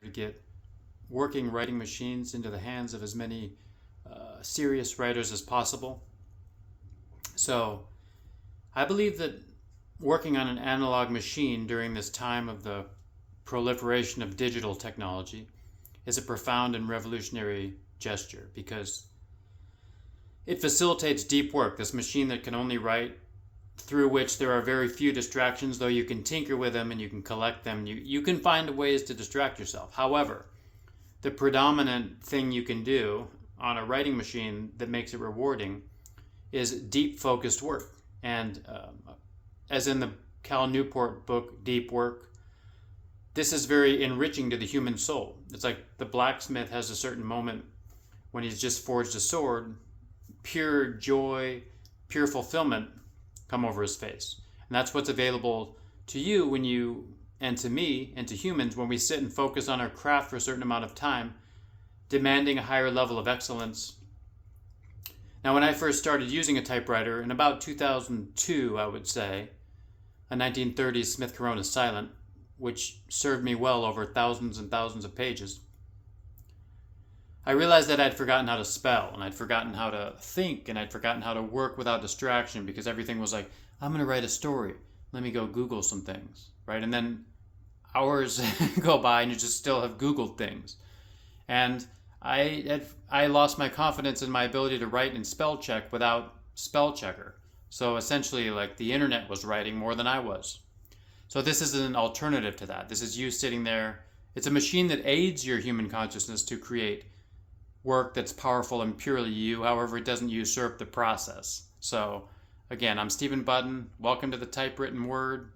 to get working writing machines into the hands of as many serious writers as possible. So I believe that working on an analog machine during this time of the proliferation of digital technology is a profound and revolutionary gesture because it facilitates deep work. This machine that can only write, through which there are very few distractions, though you can tinker with them and you can collect them. You can find ways to distract yourself. However, the predominant thing you can do on a writing machine that makes it rewarding is deep focused work. And as in the Cal Newport book, Deep Work, this is very enriching to the human soul. It's like the blacksmith has a certain moment when he's just forged a sword, pure joy, pure fulfillment come over his face. And that's what's available to you when you, and to me, and to humans, when we sit and focus on our craft for a certain amount of time, demanding a higher level of excellence. Now, when I first started using a typewriter in about 2002, I would say, a 1930s Smith Corona Silent, which served me well over thousands and thousands of pages, I realized that I'd forgotten how to spell, and I'd forgotten how to think, and I'd forgotten how to work without distraction, because everything was like, I'm going to write a story. Let me go Google some things, right? And then hours go by and you just still have Googled things. And I lost my confidence in my ability to write and spell check without spell checker. So essentially, like, the internet was writing more than I was. So this is an alternative to that. This is you sitting there. It's a machine that aids your human consciousness to create work that's powerful and purely you. However, it doesn't usurp the process. So again, I'm Stephen Button. Welcome to the Typewritten Word.